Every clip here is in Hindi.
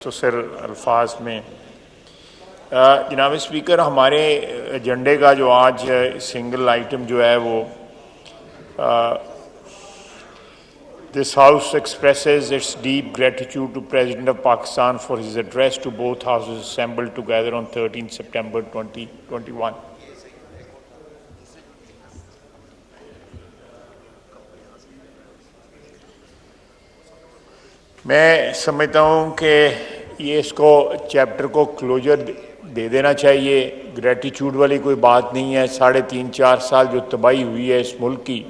तो सर अल्फाज में जनाब स्पीकर, हमारे एजेंडे का जो आज सिंगल आइटम जो है वो this house expresses its deep gratitude to president of Pakistan for his address to both houses assembled together on 13 सितंबर 2021। मैं समझता हूँ कि ये इसको चैप्टर को क्लोजर दे देना चाहिए। ग्रेटिट्यूड वाली कोई बात नहीं है। 3.5-4 साल जो तबाही हुई है इस मुल्क की,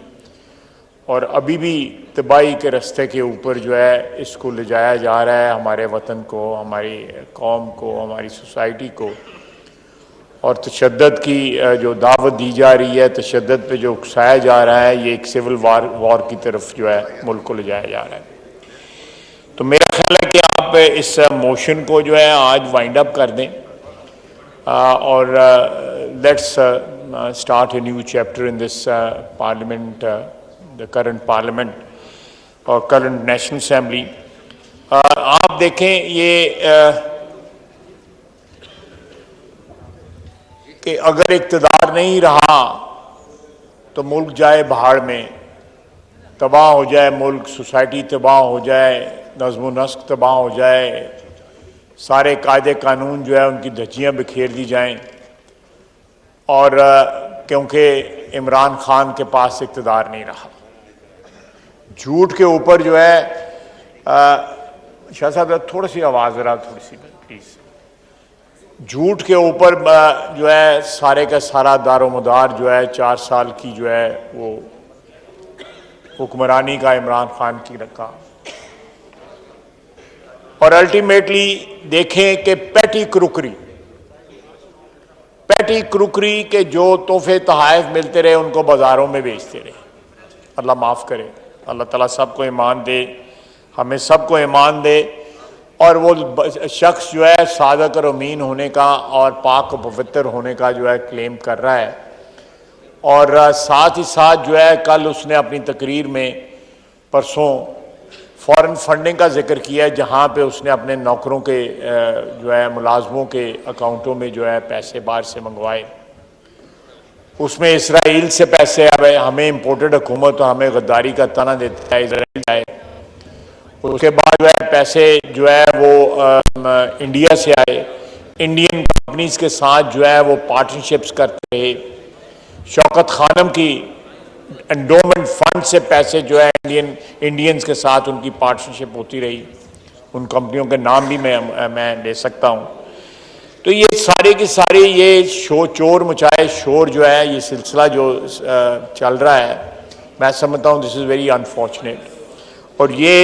और अभी भी तबाही के रास्ते के ऊपर जो है इसको ले जाया जा रहा है, हमारे वतन को, हमारी कौम को, हमारी सोसाइटी को, और तशद्दुद की जो दावत दी जा रही है, तशद्दुद पे जो उकसाया जा रहा है, ये एक सिविल वॉर की तरफ जो है मुल्क को ले जाया जा रहा है। तो मेरा ख्याल है कि आप इस मोशन को जो है आज वाइंड अप कर दें और let's start a new chapter in this parliament, the current parliament और करंट नेशनल असेंबली। आप देखें ये कि अगर इक़्तिदार नहीं रहा तो मुल्क जाए भाड़ में, तबाह हो जाए मुल्क, सोसाइटी तबाह हो जाए, नज़्म नस्क तबाह हो जाए, सारे कायदे कानून जो है उनकी धज्जियाँ बिखेर दी जाएं, और क्योंकि इमरान खान के पास इक़्तिदार नहीं रहा। झूठ के ऊपर जो है शाह साहब थोड़ी सी आवाज़ ज़रा थोड़ी सी प्लीज़। झूठ के ऊपर जो है सारे का सारा दारोमदार जो है 4 साल की जो है वो हुक्मरानी का इमरान खान की रखा, और अल्टीमेटली देखें कि पैटी क्रुकरी के जो तोहफे तोहफ़ मिलते रहे उनको बाज़ारों में बेचते रहे। अल्लाह माफ़ करे, अल्लाह ताला सबको ईमान दे, हमें सबको ईमान दे, और वो शख्स जो है सादक और अमीन होने का और पाक और पवित्र होने का जो है क्लेम कर रहा है। और साथ ही साथ जो है कल उसने अपनी तकरीर में परसों फॉरेन फंडिंग का जिक्र किया है, जहाँ पे उसने अपने नौकरों के जो है मुलाजमों के अकाउंटों में जो है पैसे बाहर से मंगवाए। उसमें इसराइल से पैसे आए, हमें इम्पोर्टेड हुकूमत तो हमें गद्दारी का तना देता है, इसराइल आए। उसके बाद जो है पैसे जो है वो इंडिया से आए, इंडियन कंपनीज के साथ जो है वो पार्टनरशिप्स करते रहे। शौकत खानम की एंडोमेंट फंड से पैसे जो है इंडियंस के साथ उनकी पार्टनरशिप होती रही। उन कंपनियों के नाम भी मैं ले सकता हूं। तो ये सारी की सारी ये चोर मचाए शोर जो है, ये सिलसिला जो चल रहा है, मैं समझता हूं दिस इज़ वेरी अनफॉर्चुनेट, और ये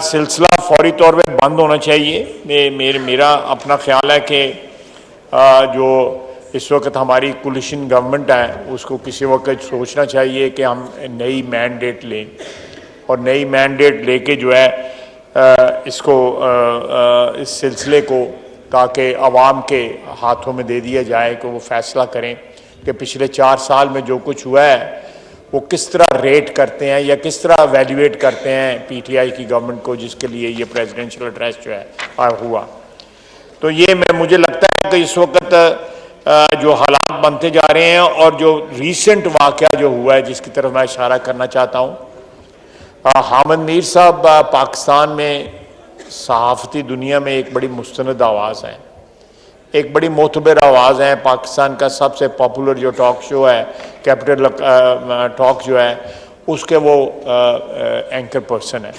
सिलसिला फौरी तौर पे बंद होना चाहिए। मेरा अपना ख्याल है कि जो इस वक्त हमारी कोलिशन गवर्नमेंट है उसको किसी वक्त सोचना चाहिए कि हम नई मैंडेट लें, और नई मैंडेट लेके जो है इसको इस सिलसिले को ताकि आवाम के हाथों में दे दिया जाए कि वो फैसला करें कि पिछले 4 साल में जो कुछ हुआ है वो किस तरह रेट करते हैं या किस तरह वैल्यूएट करते हैं पीटीआई की गवर्नमेंट को, जिसके लिए ये प्रेसिडेंशियल एड्रेस जो है हुआ। तो ये मुझे लगता है कि इस वक्त जो हालात बनते जा रहे हैं और जो रीसेंट वाक़या जो हुआ है जिसकी तरफ मैं इशारा करना चाहता हूँ, हामिद मीर साहब पाकिस्तान में सहाफ़ती दुनिया में एक बड़ी मुस्तनद आवाज़ है, एक बड़ी मोतबर आवाज़ है। पाकिस्तान का सबसे पॉपुलर जो टॉक शो है कैपिटल टॉक जो है उसके वो एंकर पर्सन है।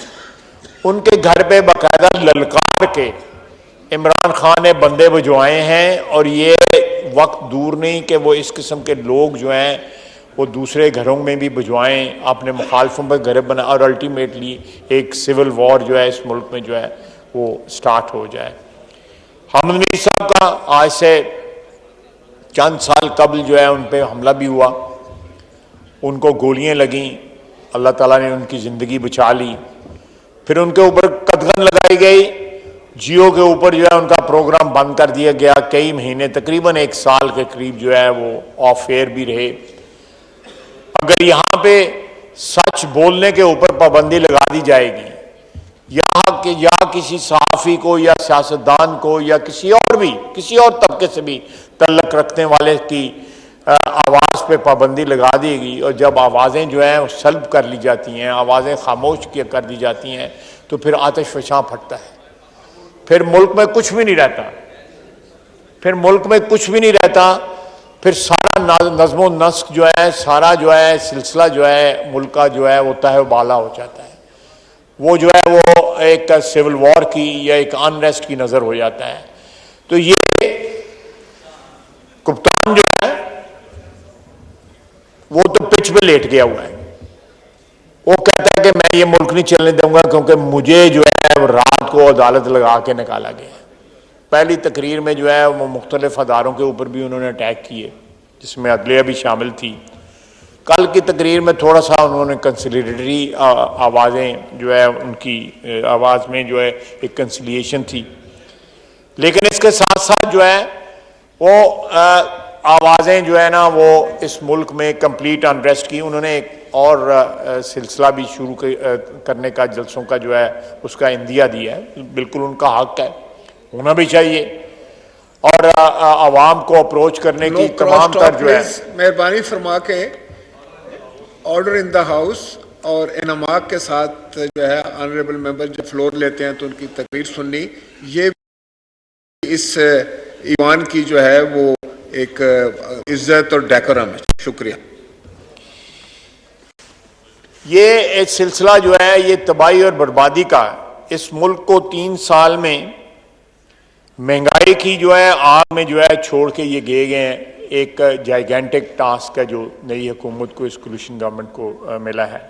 उनके घर पे बाकायदा ललकार के इमरान खान ने बंदे भिजवाए हैं, और ये वक्त दूर नहीं कि वो इस किस्म के लोग जो हैं वो दूसरे घरों में भी भिजवाएं, अपने मुखालफों पर घर बना, और अल्टीमेटली एक सिविल वॉर जो है इस मुल्क में जो है वो स्टार्ट हो जाए। हामिद मीर साहब का आज से चंद साल कबल जो है उन पर हमला भी हुआ, उनको गोलियां लगीं, अल्लाह ताला ने उनकी ज़िंदगी बचा ली। फिर उनके ऊपर कदगन लगाई गई, जियो के ऊपर जो है उनका प्रोग्राम बंद कर दिया गया। कई महीने तकरीबन 1 साल के करीब जो है वो ऑफ एयर भी रहे। अगर यहाँ पे सच बोलने के ऊपर पाबंदी लगा दी जाएगी या कहा कि या किसी सहाफ़ी को या सियासतदान को या किसी और तबके से भी तल्लक रखने वाले की आवाज़ पे पाबंदी लगा दी गई, और जब आवाज़ें जो हैं सल्ब कर ली जाती हैं, आवाज़ें खामोश कर दी जाती हैं, तो फिर आतिश फशां फटता है, फिर मुल्क में कुछ भी नहीं रहता, फिर सारा नज़्म नस्क जो है, सारा जो है सिलसिला जो है मुल्क का जो है वो तहबाला हो जाता है। वो जो है वो एक सिविल वॉर की या एक अनरेस्ट की नज़र हो जाता है। तो ये कप्तान जो है वो तो पिच पे लेट गया हुआ है, वो कहता है कि मैं ये मुल्क नहीं चलने दूंगा क्योंकि मुझे जो है रात को अदालत लगा के निकाला गया। पहली तकरीर में जो है वो मुख्तलिफ अदारों के ऊपर भी उन्होंने अटैक किए, जिसमें अदलिया भी शामिल थी। कल की तकरीर में थोड़ा सा उन्होंने कंसिलिएटरी आवाज़ें जो है उनकी आवाज़ में जो है एक कंसिलिएशन थी, लेकिन इसके साथ साथ जो है वो आवाज़ें जो है ना वो इस मुल्क में कंप्लीट अनरेस्ट की। उन्होंने एक और सिलसिला भी शुरू करने का जलसों का जो है उसका इंदिया दिया है, बिल्कुल उनका हक है, होना भी चाहिए, और आवाम को अप्रोच करने की तमाम तर जो है। मेहरबानी फरमा के ऑर्डर इन द हाउस, और इनामाक के साथ जो है ऑनरेबल मेंबर जब फ्लोर लेते हैं तो उनकी तकरीर सुननी, ये इस ईवान की जो है वो एक इज्जत और डेकोरम है। शुक्रिया। ये एक सिलसिला जो है ये तबाही और बर्बादी का, इस मुल्क को 3 साल में महंगाई की जो है आग में जो है छोड़ के ये गए हैं। एक जाइगेंटिक टास्क है जो नई हुकूमत को, इस कोलिशन गवर्नमेंट को मिला है।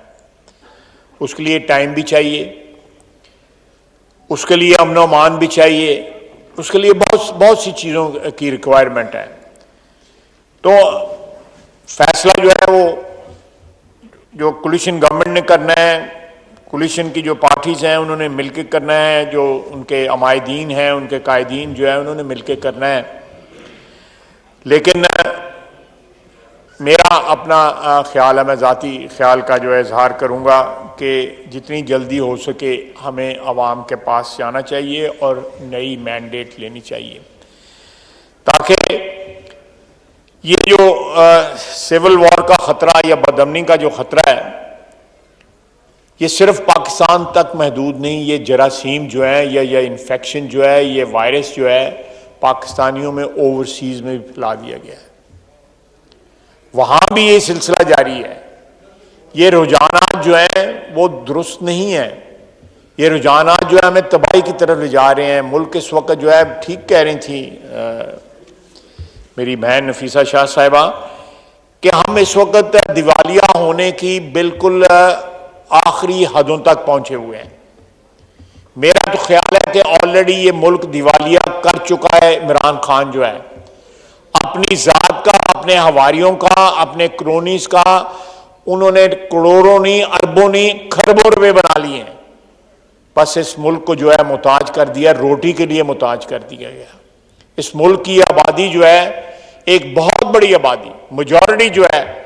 उसके लिए टाइम भी चाहिए, उसके लिए अमन अमान भी चाहिए, उसके लिए बहुत सी चीज़ों की रिक्वायरमेंट है। तो फैसला जो है वो जो कोलिशन गवर्नमेंट ने करना है, कोलिशन की जो पार्टीज हैं उन्होंने मिलकर करना है, जो उनके अमायदीन हैं, उनके कायदीन जो है उन्होंने मिलकर करना है। लेकिन मेरा अपना ख्याल है, मैं ज़ाती ख्याल का जो है इजहार करूँगा कि जितनी जल्दी हो सके हमें आवाम के पास जाना चाहिए और नई मैंडेट लेनी चाहिए, ताकि ये जो सिविल वॉर का ख़तरा या बदअमनी का जो ख़तरा है ये सिर्फ पाकिस्तान तक महदूद नहीं, ये जरासीम जो है या इन्फेक्शन जो है, ये वायरस जो है पाकिस्तानियों में ओवरसीज में भी फैला दिया गया है, वहाँ भी ये सिलसिला जारी है। ये रुझानात जो हैं वो दुरुस्त नहीं है, ये रुझानात जो है हमें तबाही की तरफ ले जा रहे हैं। मुल्क इस वक्त जो है, ठीक कह रही थी मेरी बहन नफीसा शाह साहिबा कि हम इस वक्त दिवालिया होने की बिल्कुल आखिरी हदों तक पहुंचे हुए हैं। मेरा तो ख्याल है कि ऑलरेडी ये मुल्क दिवालिया कर चुका है। इमरान खान जो है अपनी जात का, अपने हवारियों का, अपने क्रोनीज का, उन्होंने करोड़ों नहीं, अरबों नहीं, खरबों रुपए बना लिए हैं। बस इस मुल्क को जो है मुताज कर दिया, रोटी के लिए मुताज कर दिया गया। इस मुल्क की आबादी जो है एक बहुत बड़ी आबादी, मेजॉरिटी जो है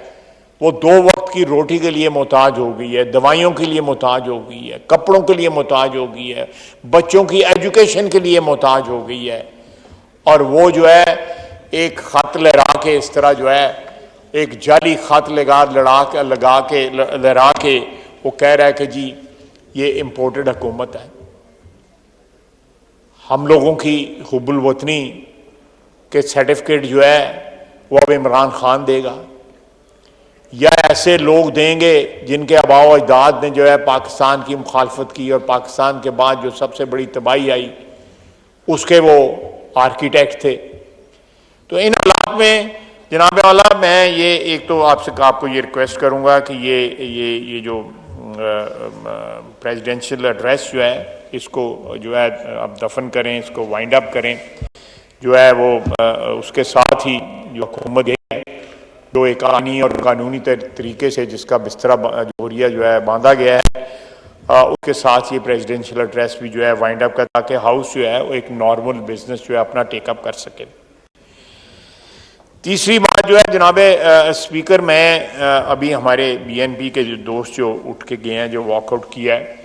वो 2 वक्त की रोटी के लिए मुताज हो गई है, दवाइयों के लिए मुताज हो गई है, कपड़ों के लिए मुताज हो गई है, बच्चों की एजुकेशन के लिए मुताज हो गई है। और वो जो है एक खत लहरा के, इस तरह जो है एक जाली खत लहरा के वो कह रहा है कि जी ये इम्पोर्टेड हुकूमत है, हम लोगों की हुब्बुल वतनी के सर्टिफिकेट जो है वो अब इमरान खान देगा, या ऐसे लोग देंगे जिनके आबाओ अजदाद ने जो है पाकिस्तान की मुखालफत की और पाकिस्तान के बाद जो सबसे बड़ी तबाही आई उसके वो आर्किटेक्ट थे। तो इन हालात में जनाब वाला मैं ये एक तो आपको ये रिक्वेस्ट करूँगा कि ये जो प्रेसिडेंशियल एड्रेस जो है इसको जो है अब दफन करें, इसको वाइंड अप करें। जो है वो उसके साथ ही जो हुकूमत है जो एक आईनी और कानूनी तरीके से जिसका बिस्तरा जोरिया जो है बांधा गया है, उसके साथ ये प्रेसिडेंशियल एड्रेस भी जो है वाइंड अप कर, ताकि हाउस जो है वो एक नॉर्मल बिजनेस जो है अपना टेकअप कर सके। तीसरी बात जो है जनाब स्पीकर, मैं अभी हमारे BNP के जो दोस्त जो उठ के गए हैं, जो वॉकआउट किया है,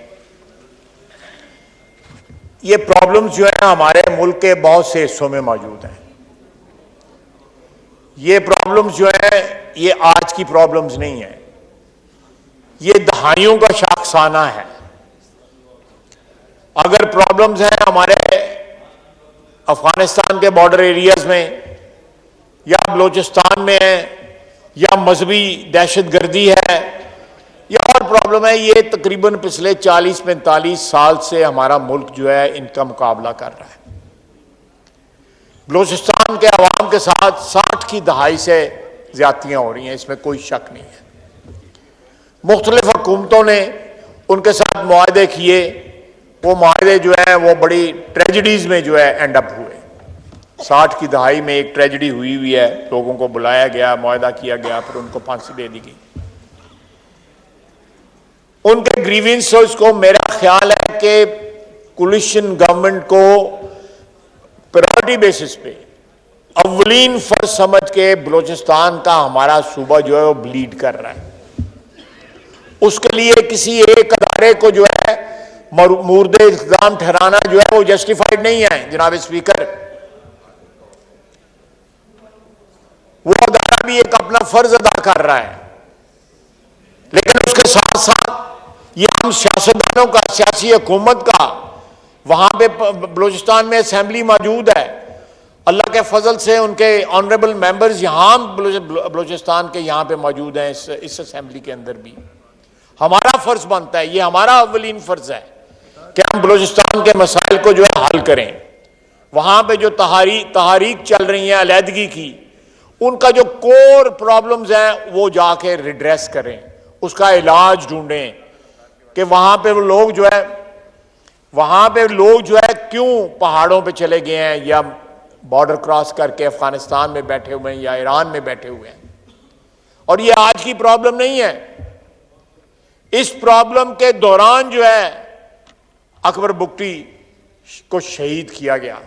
ये प्रॉब्लम्स जो है हमारे मुल्क के बहुत से हिस्सों में मौजूद हैं। ये प्रॉब्लम्स जो है ये आज की प्रॉब्लम्स नहीं है, ये दहाइयों का शाखसाना है। अगर प्रॉब्लम्स हैं हमारे अफगानिस्तान के बॉर्डर एरियाज में या बलूचिस्तान में है या मजहबी दहशतगर्दी है या और प्रॉब्लम है, ये तकरीबन पिछले 40-45 साल से हमारा मुल्क जो है इनका मुकाबला कर रहा है। बलूचिस्तान के अवाम के साथ 60 की दहाई से ज्यादतियां हो रही हैं, इसमें कोई शक नहीं है। मुख्तलिफ हुकूमतों ने उनके साथ मुआहदे किए, वो मुआहदे जो है वो बड़ी ट्रेजिडीज में जो है एंड अप हुए। 60 की दहाई में एक ट्रेजिडी हुई है, लोगों को बुलाया गया, मुआहदा किया गया, फिर उनको फांसी दे दी गई। उनके ग्रीवेंसेस को मेरा ख्याल है कि कोलिशन गवर्नमेंट को प्रायोरिटी बेसिस पे अव्वलीन फर्ज समझ के बलूचिस्तान का हमारा सूबा जो है वो ब्लीड कर रहा है। उसके लिए किसी एक अदारे को जो है मुर्दे इल्जाम ठहराना जो है वो जस्टिफाइड नहीं है। जनाब स्पीकर, वो अदारा भी एक अपना फर्ज अदा कर रहा है, लेकिन उसके साथ साथ ये हम सियासतदानों का, सियासी हुकूमत का, वहां पे बलूचिस्तान में असेंबली मौजूद है, अल्लाह के फजल से उनके ऑनरेबल मेंबर्स यहां बलूचिस्तान के यहां पे मौजूद हैं। इस असेंबली के अंदर भी हमारा फर्ज बनता है, ये हमारा अव्वलीन फर्ज है कि हम बलूचिस्तान के मसाइल को जो है हल करें। वहां पे जो तहारीक चल रही है अलहदगी की, उनका जो कोर प्रॉब्लम्स हैं वो जाके रिड्रेस करें, उसका इलाज ढूंढें कि वहां पे लोग जो है क्यों पहाड़ों पे चले गए हैं या बॉर्डर क्रॉस करके अफगानिस्तान में बैठे हुए हैं या ईरान में बैठे हुए हैं। और ये आज की प्रॉब्लम नहीं है। इस प्रॉब्लम के दौरान जो है अकबर बुगटी को शहीद किया गया,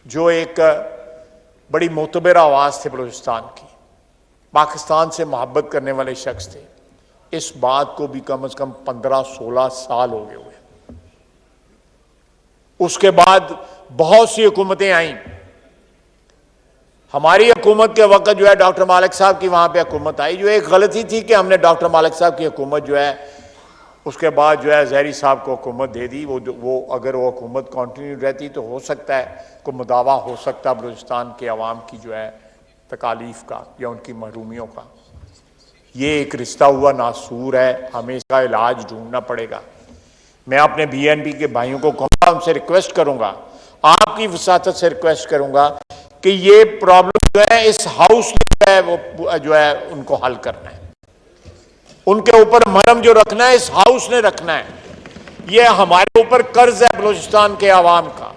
जो एक बड़ी मोतबर आवाज थे बलूचिस्तान की, पाकिस्तान से मोहब्बत करने वाले शख्स थे। इस बात को भी कम से कम 15-16 साल हो गए हुए। उसके बाद बहुत सी हुकूमतें आई। हमारी हुकूमत के वक्त जो है डॉक्टर मालिक साहब की वहां पे हुकूमत आई, जो एक गलती थी कि हमने डॉक्टर मालिक साहब की हुकूमत जो है उसके बाद जो है ज़हरी साहब को हुकूमत दे दी। वो अगर वो हुकूमत कंटिन्यू रहती तो हो सकता है कोई मुदावा हो सकता बलूचिस्तान के अवाम की जो है तकालीफ का या उनकी महरूमियों का। ये एक रिश्ता हुआ नासूर है, हमें इसका इलाज ढूंढना पड़ेगा। मैं अपने BNP के भाइयों को कहूँगा, उनसे रिक्वेस्ट करूंगा, आपकी वसातत से रिक्वेस्ट करूंगा कि ये प्रॉब्लम जो है इस हाउस में वो जो है उनको हल करना है। उनके ऊपर मरहम जो रखना है इस हाउस ने रखना है। ये हमारे ऊपर कर्ज है बलूचिस्तान के अवाम का।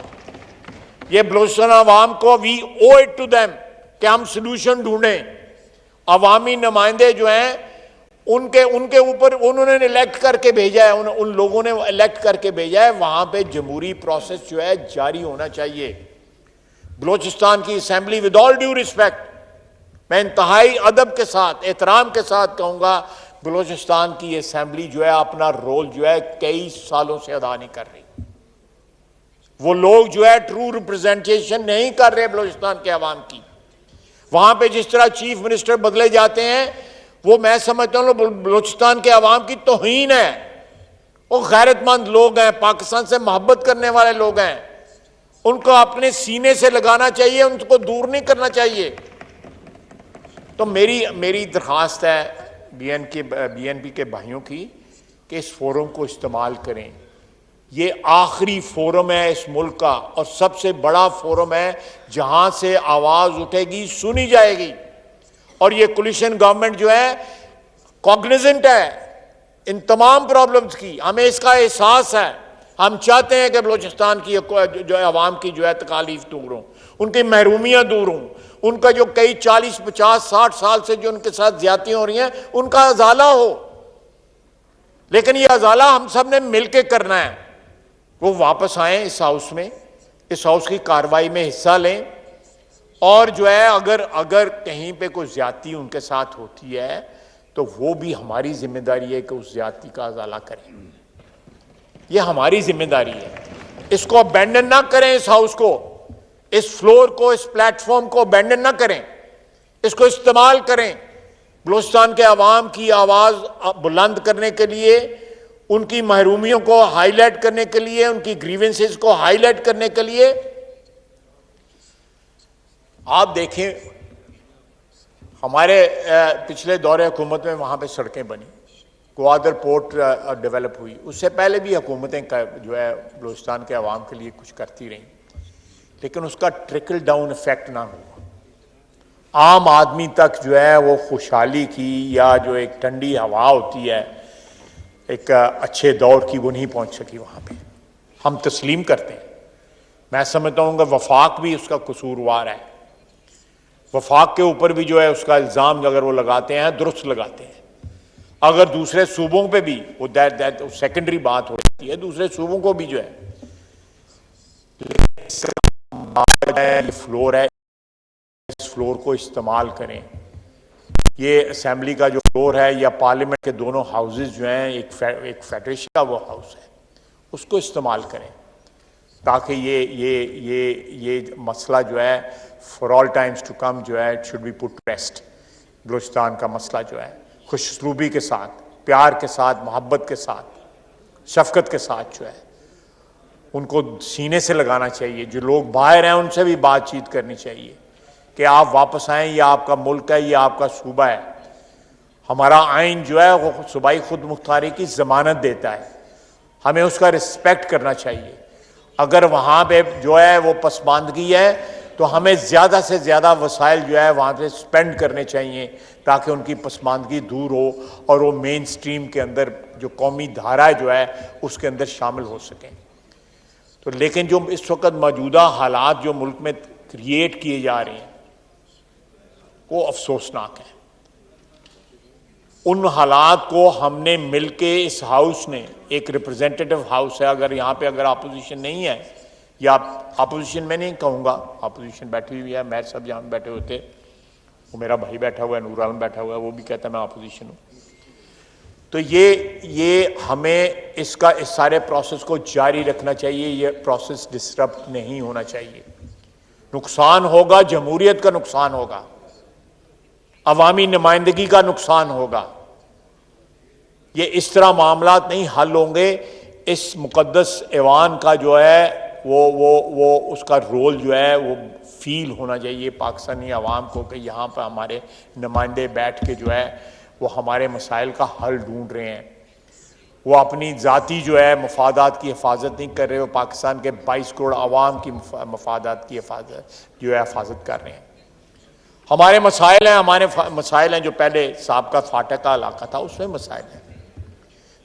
ये बलूचिस्तान अवाम को we owe it to them कि हम सोल्यूशन ढूंढें। अवामी नुमाइंदे जो हैं उनके ऊपर उन्होंने इलेक्ट करके भेजा है, उन लोगों ने इलेक्ट करके भेजा है। वहां पे जमहूरी प्रोसेस जो है जारी होना चाहिए। बलूचिस्तान की assembly, with all due respect, मैं इंतहाई अदब के साथ, एहतराम के साथ कहूंगा, बलूचिस्तान की असेंबली जो है अपना रोल जो है कई सालों से अदा नहीं कर रही। वो लोग जो है ट्रू रिप्रेजेंटेशन नहीं कर रहे बलूचिस्तान के अवाम की। वहां पे जिस तरह चीफ मिनिस्टर बदले जाते हैं, वो मैं समझता हूं बलूचिस्तान के अवाम की तौहीन है। वो गैरतमंद लोग हैं, पाकिस्तान से मोहब्बत करने वाले लोग हैं, उनको अपने सीने से लगाना चाहिए, उनको दूर नहीं करना चाहिए। तो मेरी दरख्वास्त है BNP के भाइयों की कि इस फोरम को इस्तेमाल करें। ये आखिरी फोरम है इस मुल्क का और सबसे बड़ा फोरम है जहां से आवाज उठेगी, सुनी जाएगी। और ये कोलिशन गवर्नमेंट जो है कॉग्निजेंट है इन तमाम प्रॉब्लम्स की, हमें इसका एहसास है। हम चाहते हैं कि बलूचिस्तान की जो है अवाम की जो है तकालीफ दूर हों, उनकी महरूमियां दूर हों, उनका जो कई 40, 50, 60 साल से जो उनके साथ ज्यादतियां हो रही हैं उनका अजाला हो। लेकिन ये अजाला हम सब ने मिलकर करना है। वो वापस आए इस हाउस में, इस हाउस की कार्रवाई में हिस्सा लें और जो है अगर कहीं पे कोई ज्यादती उनके साथ होती है तो वो भी हमारी जिम्मेदारी है कि उस ज्यादती का अजाला करें। ये हमारी जिम्मेदारी है। इसको अबैंडन ना करें, इस हाउस को, इस फ्लोर को, इस प्लेटफॉर्म को अबैंडन ना करें, इसको इस्तेमाल करें बलूचिस्तान के अवाम की आवाज बुलंद करने के लिए, उनकी महरूमियों को हाईलाइट करने के लिए, उनकी ग्रीवेंसेस को हाईलाइट करने के लिए। आप देखें हमारे पिछले दौरे हुकूमत में वहां पे सड़कें बनी, ग्वादर पोर्ट डेवलप हुई, उससे पहले भी हुकूमतें जो है बलूचिस्तान के अवाम के लिए कुछ करती रहीं, लेकिन उसका ट्रिकल डाउन इफेक्ट ना हुआ। आम आदमी तक जो है वो खुशहाली की या जो एक ठंडी हवा होती है एक अच्छे दौर की, वो नहीं पहुंच सकी वहां पे। हम तस्लीम करते हैं, मैं समझता हूँ कि वफाक भी उसका कसूरवार है। वफाक के ऊपर भी जो है उसका इल्ज़ाम अगर वो लगाते हैं, दुरुस्त लगाते हैं। अगर दूसरे सूबों पे भी वो दैट सेकेंडरी बात हो रही है, दूसरे सूबों को भी जो है ये फ्लोर है, इस फ्लोर को इस्तेमाल करें। ये असेंबली का जो फ्लोर है या पार्लियामेंट के दोनों हाउसेज जो हैं, एक फेडरेशन का वो हाउस है, उसको इस्तेमाल करें ताकि ये मसला जो है for all times to come जो है it should be put rest. Balochistan का मसला जो है खुशसलूबी के साथ, प्यार के साथ, मोहब्बत के साथ, शफकत के साथ जो है उनको सीने से लगाना चाहिए। जो लोग बाहर हैं उनसे भी बातचीत करनी चाहिए कि आप वापस आएँ, ये आपका मुल्क है, ये आपका सूबा है। हमारा आइन जो है वो सूबाई खुद मुख्तारी की ज़मानत देता है, हमें उसका रिस्पेक्ट करना चाहिए। अगर वहाँ पे जो है वो पसमानदगी है तो हमें ज़्यादा से ज़्यादा वसाइल जो है वहाँ पे स्पेंड करने चाहिए ताकि उनकी पसमानदगी दूर हो और वो मेन स्ट्रीम के अंदर जो कौमी धारा जो है उसके अंदर शामिल हो सकें। तो लेकिन जो इस वक्त मौजूदा हालात जो मुल्क में क्रिएट किए जा रहे हैं वो अफसोसनाक है। उन हालात को हमने मिलके, इस हाउस ने, एक रिप्रेजेंटेटिव हाउस है, अगर यहाँ पे अगर अपोजिशन नहीं है, या अपोजिशन मैं नहीं कहूँगा, अपोजिशन बैठी हुई है, मैं सब यहाँ बैठे होते, वो मेरा भाई बैठा हुआ है, नूर आलम बैठा हुआ है, वो भी कहता है मैं अपोजिशन हूँ। तो ये हमें इस सारे प्रोसेस को जारी रखना चाहिए, ये प्रोसेस डिस्टर्ब नहीं होना चाहिए। नुकसान होगा, जमहूरियत का नुकसान होगा, अवामी नुमाइंदगी का नुकसान होगा। ये इस तरह मामलात नहीं हल होंगे। इस मुकद्दस ऐवान का जो है वो उसका रोल जो है वो फील होना चाहिए पाकिस्तानी अवाम को कि यहाँ पर हमारे नुमाइंदे बैठ के जो है वो हमारे मसाइल का हल ढूंढ रहे हैं। वो अपनी ज़ाती जो है मफादात की हिफाजत नहीं कर रहे, वो पाकिस्तान के 22 करोड़ अवाम की मफादात की हिफाजत कर रहे हैं। हमारे मसाइल हैं, हमारे मसाइल हैं जो पहले साबका फाटक का इलाका था उसमें मसाइल हैं।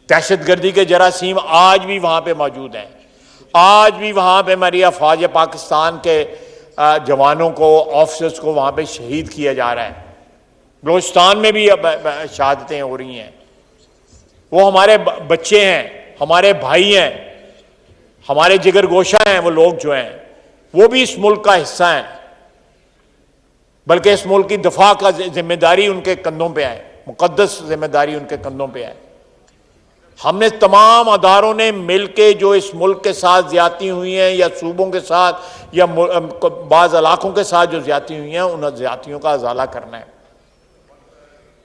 दहशतगर्दी के जरासीम आज भी वहाँ पे मौजूद हैं, आज भी वहाँ पे हमारी अफवाज पाकिस्तान के जवानों को, ऑफिसर्स को वहाँ पे शहीद किया जा रहा है। बलूचिस्तान में भी अब शहादतें हो रही हैं। वो हमारे बच्चे हैं, हमारे भाई हैं, हमारे जिगर गोशा हैं। वो लोग जो हैं वो भी इस मुल्क का हिस्सा हैं, बल्कि इस मुल्क की दफा का जिम्मेदारी उनके कंधों पे है, मुकद्दस जिम्मेदारी उनके कंधों पे है। हमने तमाम अदारों ने मिलके जो इस मुल्क के साथ ज्यादती हुई हैं या सूबों के साथ या बाज़ इलाकों के साथ जो ज्यादती हुई हैं उन ज्यादतियों का अजाला करना है।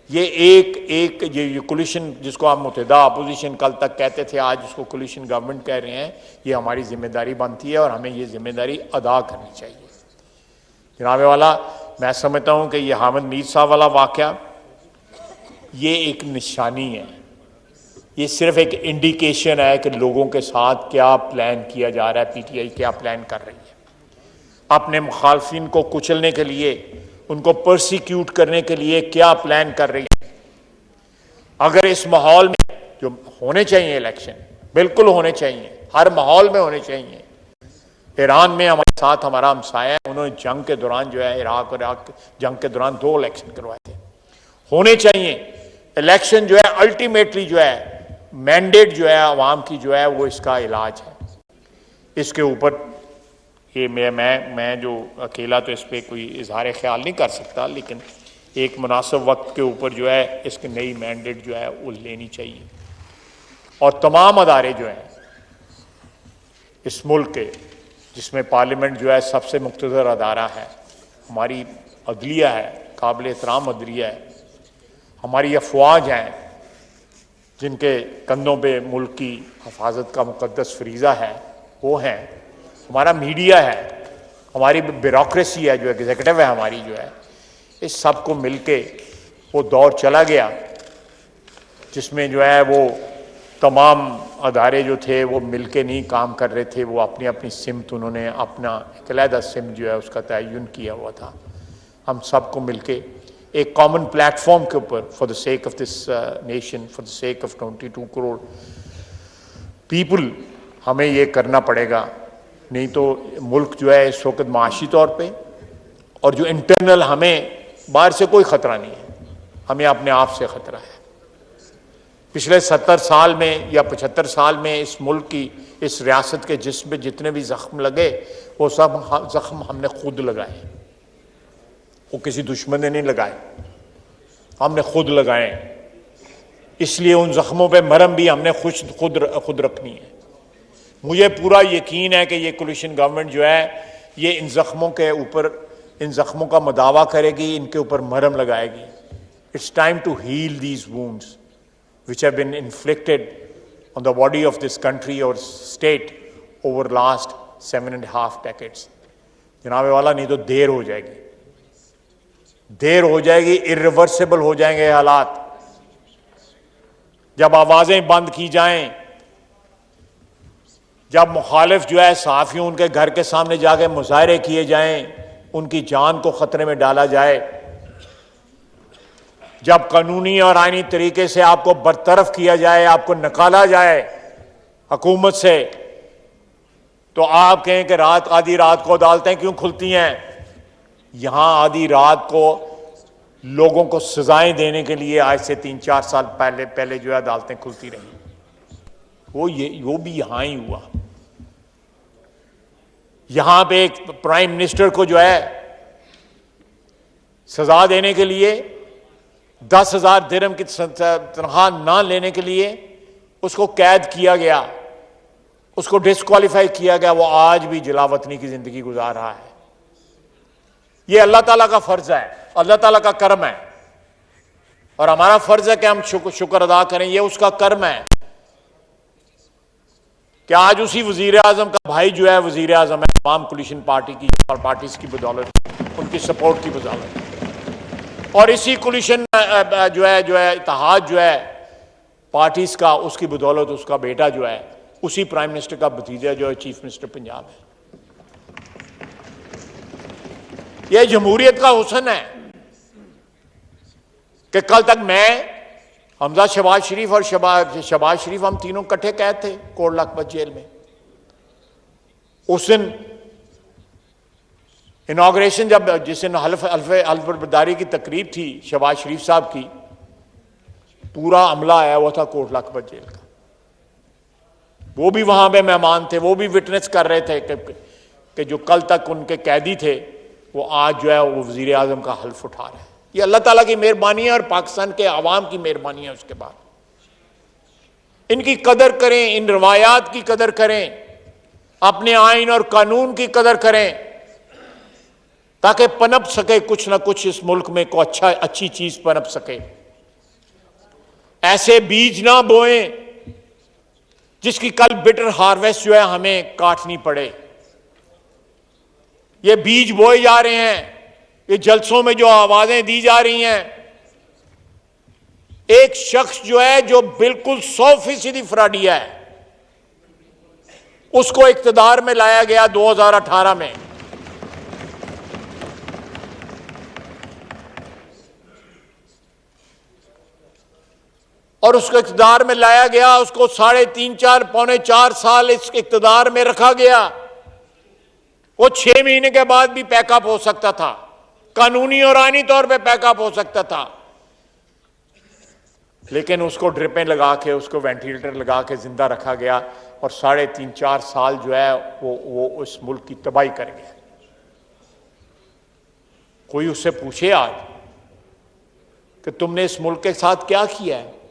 ये ये कोलिशन जिसको आप मुतहदा अपोजिशन कल तक कहते थे, आज उसको कोलिशन गवर्नमेंट कह रहे हैं, ये हमारी जिम्मेदारी बनती है और हमें ये जिम्मेदारी अदा करनी चाहिए। जनाबे वाला, मैं समझता हूँ कि ये हामिद मीर साहब वाला वाक़या ये एक निशानी है, ये सिर्फ एक इंडिकेशन है कि लोगों के साथ क्या प्लान किया जा रहा है, पीटीआई क्या प्लान कर रही है अपने मुखालफिन को कुचलने के लिए, उनको परसिक्यूट करने के लिए क्या प्लान कर रही है। अगर इस माहौल में जो होने चाहिए इलेक्शन बिल्कुल होने चाहिए, हर माहौल में होने चाहिए। ईरान में हमारे साथ हमारा हमसाया है, उन्होंने जंग के दौरान जो है इराक जंग के दौरान 2 इलेक्शन करवाए थे, होने चाहिए। इलेक्शन जो है अल्टीमेटली जो है मैंडेट जो है आवाम की जो है वो इसका इलाज है। इसके ऊपर ये मैं जो अकेला तो इस पर कोई इजहार ख्याल नहीं कर सकता, लेकिन एक मुनासिब वक्त के ऊपर जो है इसकी नई मैंडेट जो है वो लेनी चाहिए। और तमाम अदारे जो हैं इस मुल्क के, जिसमें पार्लियामेंट जो है सबसे मुक़्तदर अदारा है, हमारी अदलिया है, काबिल एहतराम अदलिया है, हमारी अफवाज हैं जिनके कंधों पे मुल्क की हिफाजत का मुक़द्दस फरीज़ा है, वो हैं, हमारा मीडिया है, हमारी ब्यूरोक्रेसी है, जो एग्जीक्यूटिव है हमारी जो है, इस सब को मिलके वो दौर चला गया जिसमें जो है वो तमाम अदारे जो थे वो मिलके नहीं काम कर रहे थे, वो अपनी अपनी सिमत, उन्होंने अपना एक अलहदा सिमत जो है उसका तयन किया हुआ था। हम सबको मिलके एक कॉमन प्लेटफॉर्म के ऊपर for the sake of this nation, for the sake of 22 crore people हमें ये करना पड़ेगा, नहीं तो मुल्क जो है इस वक्त माशी तौर पे और जो इंटरनल, हमें बाहर से कोई ख़तरा नहीं है, हमें अपने आप से ख़तरा है। पिछले 70 साल में या 75 साल में इस मुल्क की, इस रियासत के जिस्म पे जितने भी ज़ख्म लगे वो सब ज़ख्म हमने खुद लगाए, वो किसी दुश्मन ने नहीं लगाए, हमने खुद लगाए। इसलिए उन ज़ख्मों पे मरहम भी हमने खुद रखनी है। मुझे पूरा यकीन है कि ये कोलिशन गवर्नमेंट जो है ये इन ज़ख्मों के ऊपर, इन ज़ख्मों का मुदावा करेगी, इनके ऊपर मरहम लगाएगी। It's time to heal these wounds which have been inflicted on the body of this country or state over last 7.5 decades. जनाब वाला, नहीं तो देर हो जाएगी, देर हो जाएगी, इरिवर्सिबल हो जाएंगे हालात। जब आवाजें बंद की जाएं, जब मुखालिफ जो है सहाफियों उनके घर के सामने जाके मुजाहरे किए जाएं, उनकी जान को खतरे में डाला जाए, जब कानूनी और आईनी तरीके से आपको बरतरफ किया जाए, आपको निकाला जाए हुकूमत से, तो आप कहें कि आधी रात को अदालतें क्यों खुलती हैं? यहां आधी रात को लोगों को सजाएं देने के लिए आज से 3-4 साल पहले जो है अदालतें खुलती रही। वो भी यहां ही हुआ। यहां पे एक प्राइम मिनिस्टर को जो है सजा देने के लिए 10,000 दिरहम की तनख्वाह ना लेने के लिए उसको कैद किया गया, उसको डिस्क्वालीफाई किया गया। वो आज भी जलावतनी की जिंदगी गुजार रहा है। ये अल्लाह ताला का फर्ज है, अल्लाह ताला का कर्म है, और हमारा फर्ज है कि हम शुक्र अदा करें। ये उसका कर्म है कि आज उसी वजीर आजम का भाई जो है वजीर आजम है, तमाम कोलिशन पार्टी की और पार्टीज की बदौलत, उनकी सपोर्ट की बदौलत, और इसी कोलिशन जो है इत्तेहाद जो है पार्टीज का, उसकी बदौलत उसका बेटा जो है, उसी प्राइम मिनिस्टर का भतीजा जो है चीफ मिनिस्टर पंजाब है। यह जमहूरियत का हुस्न है कि कल तक मैं, हमजा, शहबाज शरीफ और शहबाज शरीफ, हम तीनों इकट्ठे कैद थे कोट लखपत जेल में। उस दिन इनॉग्रेशन, जब जिस दिन हल्फ-बरदारी की तकरीब थी शहबाज शरीफ साहब की, पूरा अमला आया हुआ था कोट लखपत जेल का। वो भी वहां पे मेहमान थे, वो भी विटनेस कर रहे थे कि जो कल तक उनके कैदी थे वो आज जो है वो वजीर आजम का हल्फ उठा रहे हैं। ये अल्लाह ताला की मेहरबानी है और पाकिस्तान के अवाम की मेहरबानी है। उसके बाद इनकी कदर करें, इन रवायात की कदर करें, अपने आइन और कानून की कदर करें, ताकि पनप सके कुछ ना कुछ इस मुल्क में को अच्छी चीज पनप सके। ऐसे बीज ना बोएं जिसकी कल बिटर हार्वेस्ट जो है हमें काटनी पड़े। ये बीज बोए जा रहे हैं, ये जलसों में जो आवाजें दी जा रही हैं, एक शख्स जो है जो बिल्कुल 100% फ्रॉडिया है, उसको इक्तदार में लाया गया 2018 में। और उसको इक़्तिदार में लाया गया, उसको 3.5 पौने 4 साल इस इक़्तिदार में रखा गया। वो 6 महीने के बाद भी पैकअप हो सकता था, कानूनी और आईनी तौर पे पैकअप हो सकता था, लेकिन उसको ड्रिपें लगा के, उसको वेंटिलेटर लगा के जिंदा रखा गया और 3.5-4 साल जो है वो उस मुल्क की तबाही कर गया। कोई उससे पूछे आज कि तुमने इस मुल्क के साथ क्या किया है?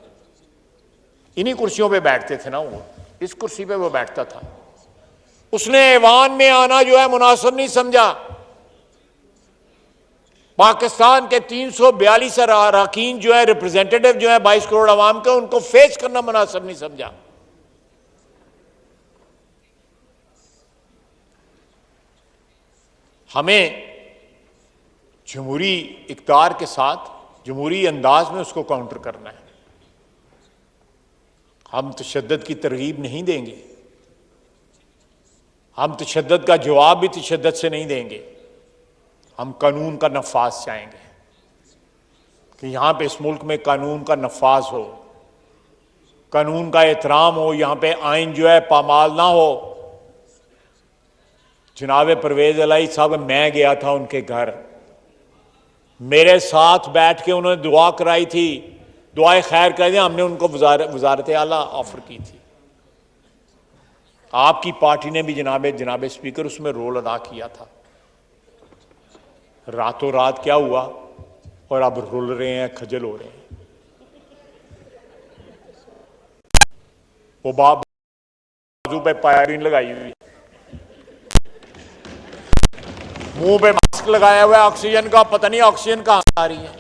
इन्हीं कुर्सियों पे बैठते थे ना, वो इस कुर्सी पे वो बैठता था। उसने ऐवान में आना जो है मुनासिब नहीं समझा। पाकिस्तान के 342 अरकान जो है, रिप्रेजेंटेटिव जो है 22 करोड़ अवाम के, उनको फेस करना मुनासिब नहीं समझा। हमें जमहूरी इक़्तिदार के साथ जमहूरी अंदाज में उसको काउंटर करना है। हम तशद्दुद की तरगीब नहीं देंगे, हम तशद्दुद का जवाब भी तशद्दुद से नहीं देंगे। हम कानून का नफाज चाहेंगे कि यहां पे इस मुल्क में कानून का नफाज हो, कानून का एहतराम हो, यहां पे आइन जो है पामाल ना हो। जनाब परवेज इलाही साहब, मैं गया था उनके घर, मेरे साथ बैठ के उन्होंने दुआ कराई थी, दुआए खैर कराई थी। हमने उनको वजारत आला ऑफर की थी। आपकी पार्टी ने भी जनाब स्पीकर उसमें रोल अदा किया था। रातों रात क्या हुआ, और अब रुल रहे हैं, खजल हो रहे हैं। वो बाजू पे पायरीन लगाई हुई, मुंह पे मास्क लगाया हुआ है ऑक्सीजन का, पता नहीं ऑक्सीजन कहां आ रही है।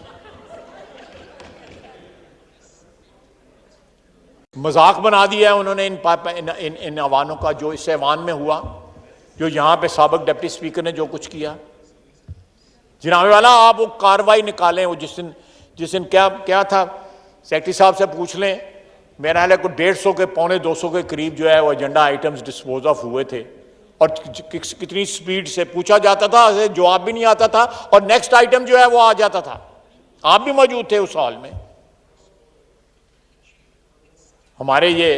मजाक बना दिया है उन्होंने इन अवानों का, जो इस ऐवान में हुआ, जो यहां पे साबिक डिप्टी स्पीकर ने जो कुछ किया। जनाब वाला, आप वो कार्रवाई निकालें। वो जिस दिन क्या था, सेक्रेटरी साहब से पूछ लें। मेरा ख्याल है कोई 150 के पौने 200 के करीब जो है वो एजेंडा आइटम्स डिस्पोज ऑफ हुए थे, और कितनी स्पीड से पूछा जाता था, जवाब भी नहीं आता था, और नेक्स्ट आइटम जो है वो आ जाता था। आप भी मौजूद थे उस हॉल में। हमारे ये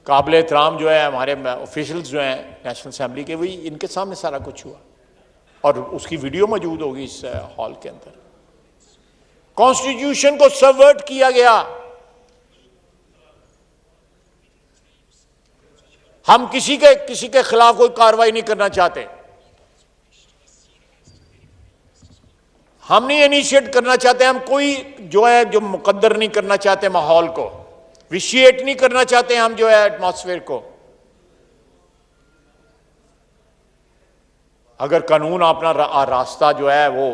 काबिल एहतराम जो है, हमारे ऑफिशियल्स जो हैं नेशनल असेंबली के, वही इनके सामने सारा कुछ हुआ, और उसकी वीडियो मौजूद होगी इस हॉल के अंदर। कॉन्स्टिट्यूशन को सबवर्ट किया गया। हम किसी के खिलाफ कोई कार्रवाई नहीं करना चाहते, हम नहीं इनिशिएट करना चाहते, हम कोई जो मुकद्दर नहीं करना चाहते, माहौल को विशिएट नहीं करना चाहते हम, जो है एटमॉस्फेयर को। अगर कानून अपना रास्ता जो है वो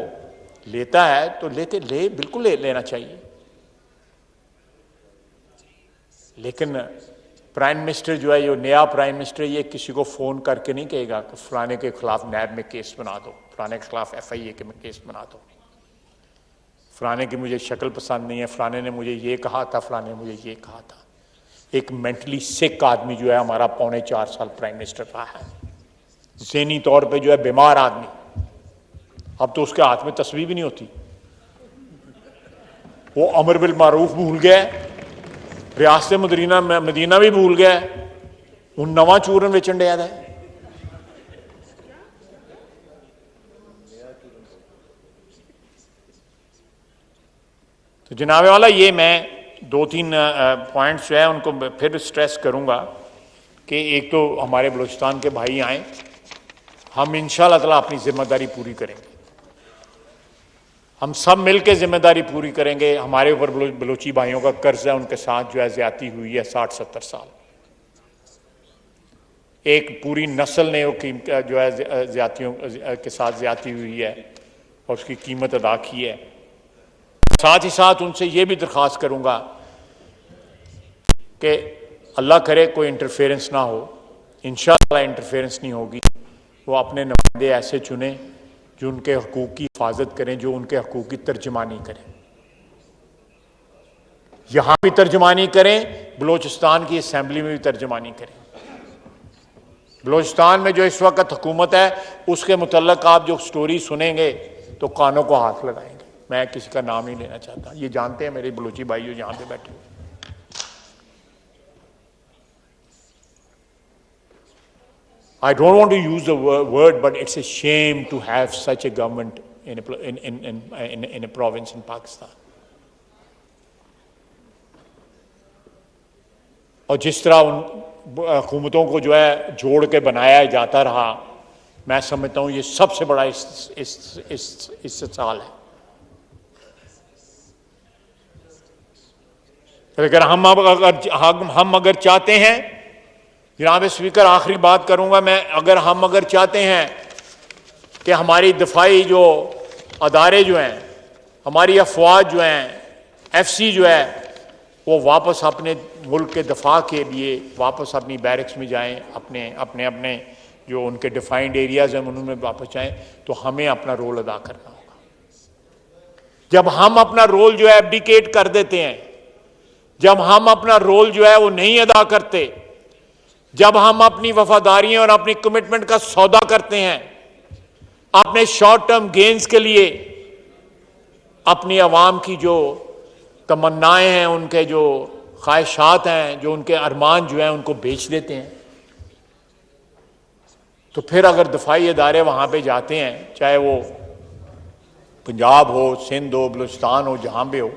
लेता है तो बिल्कुल लेना चाहिए। लेकिन प्राइम मिनिस्टर जो है, ये नया प्राइम मिनिस्टर, ये किसी को फोन करके नहीं कहेगा कि फलाने के खिलाफ नैब में केस बना दो, फलाने के खिलाफ FIA के में केस बना दो, फलाने की मुझे शक्ल पसंद नहीं है, फलाने ने मुझे ये कहा था, फलाने ने मुझे ये कहा था। एक मेंटली सिक आदमी जो है हमारा पौने 4 साल प्राइम मिनिस्टर रहा है, ज़हनी तौर पे जो है बीमार आदमी, अब तो उसके हाथ में तस्वीर भी नहीं होती। वो अमर बिल मारूफ भूल गया, रियासत मदीना भी भूल गया, उन नवा चूरन बेचन डया है। तो जनाब वाला, ये मैं 2-3 पॉइंट्स जो है उनको फिर स्ट्रेस करूंगा कि एक तो हमारे बलूचिस्तान के भाई आए, हम इंशाअल्लाह ताला अपनी जिम्मेदारी पूरी करेंगे, हम सब मिलकर जिम्मेदारी पूरी करेंगे। हमारे ऊपर बलूची भाइयों का कर्ज है, उनके साथ जो है ज्यादती हुई है 60-70 साल। एक पूरी नस्ल ने वो जो है ज्यादतियों के साथ ज्यादती हुई है और उसकी कीमत अदा की है। साथ ही साथ उनसे ये भी दरख्वास्त करूंगा कि अल्लाह करे कोई इंटरफेरेंस ना हो, इंशाअल्लाह इंटरफेरेंस नहीं होगी। वो अपने नुमाइंदे ऐसे चुने जो उनके हकूक़ की हिफाजत करें, जो उनके हकूक़ की तर्जमानी करें, यहां भी तर्जमानी करें, बलूचिस्तान की असेंबली में भी तर्जमानी करें। बलूचिस्तान में जो इस वक्त हुकूमत है उसके मुतल्लक आप जो स्टोरी सुनेंगे तो कानों को हाथ लगाएंगे। मैं किसी का नाम नहीं लेना चाहता, ये जानते हैं मेरे बलूची भाई जो यहां पे बैठे हुए। I don't want to use the word, but it's a shame to have such a government in a province in Pakistan. और जिस तरह उन हुकूमतों को जो है जोड़ के बनाया जाता रहा, मैं समझता हूं ये सबसे बड़ा इस साल है। अगर हम अगर चाहते हैं जनाब स्पीकर, आखिरी बात करूंगा मैं, अगर चाहते हैं कि हमारी दफाई जो अदारे जो हैं, हमारी अफवाज जो हैं, FC जो है, वो वापस अपने मुल्क के दफा के लिए वापस अपनी बैरक्स में जाएं, अपने अपने जो उनके डिफाइंड एरियाज हैं उनमें वापस जाएं, तो हमें अपना रोल अदा करना होगा। जब हम अपना रोल जो है एब्डिकेट कर देते हैं, जब हम अपना रोल जो है वो नहीं अदा करते, जब हम अपनी वफादारियों और अपनी कमिटमेंट का सौदा करते हैं अपने शॉर्ट टर्म गेन्स के लिए, अपनी आवाम की जो तमन्नाएं हैं, उनके जो ख्वाहिशात हैं, जो उनके अरमान जो हैं, उनको बेच देते हैं, तो फिर अगर दफाई अदारे वहां पे जाते हैं, चाहे वो पंजाब हो, सिंध हो, बलूचिस्तान हो, जहां भी हो,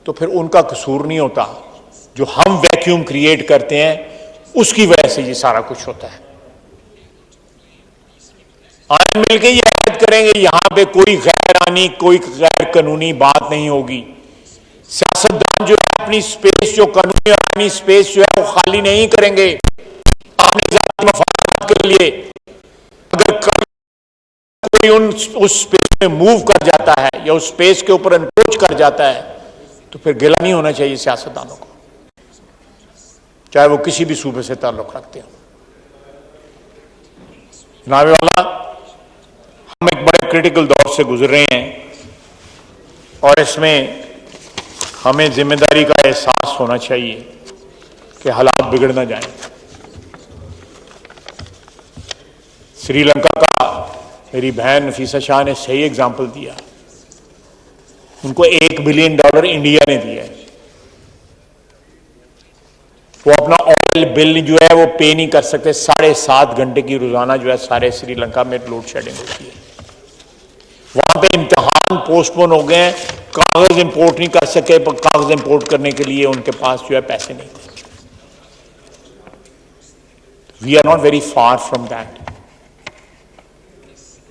तो फिर उनका कसूर नहीं होता। जो हम वैक्यूम क्रिएट करते हैं उसकी वजह से ये सारा कुछ होता है। आज मिलकर ये ऐड करेंगे, यहां पे कोई गैर आनी, कोई गैर कानूनी बात नहीं होगी। सियासतदान जो है अपनी स्पेस, जो कानूनी और आईनी स्पेस जो है वो खाली नहीं करेंगे अपने ज़ाती मफाद के लिए। अगर कल कोई उस स्पेस में मूव कर जाता है या उस स्पेस के ऊपर एनक्रोच कर जाता है, तो फिर गिला नहीं होना चाहिए सियासतदानों को, चाहे वो किसी भी सूबे से ताल्लुक रखते हो। जनाब वाला, हम एक बड़े क्रिटिकल दौर से गुजर रहे हैं और इसमें हमें जिम्मेदारी का एहसास होना चाहिए कि हालात बिगड़ ना जाएं। श्रीलंका का मेरी बहन नफीसा शाह ने सही एग्जाम्पल दिया। उनको $1 बिलियन इंडिया ने दिया है। वो अपना ऑयल बिल जो है वो पे नहीं कर सकते। 7.5 घंटे की रोजाना जो है सारे श्रीलंका में लोड शेडिंग होती है। वहां पे इम्तिहान पोस्टपोन हो गए हैं, कागज इंपोर्ट नहीं कर सके, पर कागज इंपोर्ट करने के लिए उनके पास जो है पैसे नहीं थे। We are not very far from that.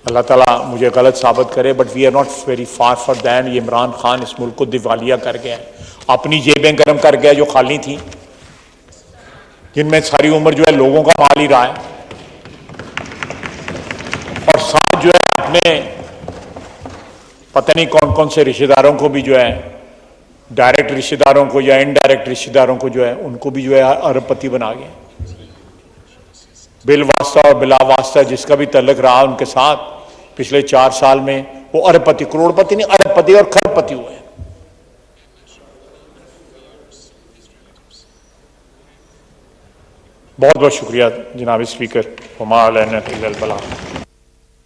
Allah Taala मुझे गलत साबित करे, but we are not very far for that. ये इमरान खान इस मुल्क को दिवालिया कर गया है, अपनी जेबें गर्म कर गया जो खाली थी, जिनमें सारी उम्र जो है लोगों का माल ही रहा है, और साथ जो है अपने पता नहीं कौन कौन से रिश्तेदारों को भी जो है, डायरेक्ट रिश्तेदारों को या इनडायरेक्ट रिश्तेदारों को जो है उनको भी जो है अरबपति बना गए। बिल वास्ता और बिला वास्ता जिसका भी तल्लक रहा उनके साथ पिछले 4 साल में, वो अरबपति, करोड़पति नहीं, अरबपति और खरबपति हुए। बहुत बहुत शुक्रिया जनाब स्पीकर।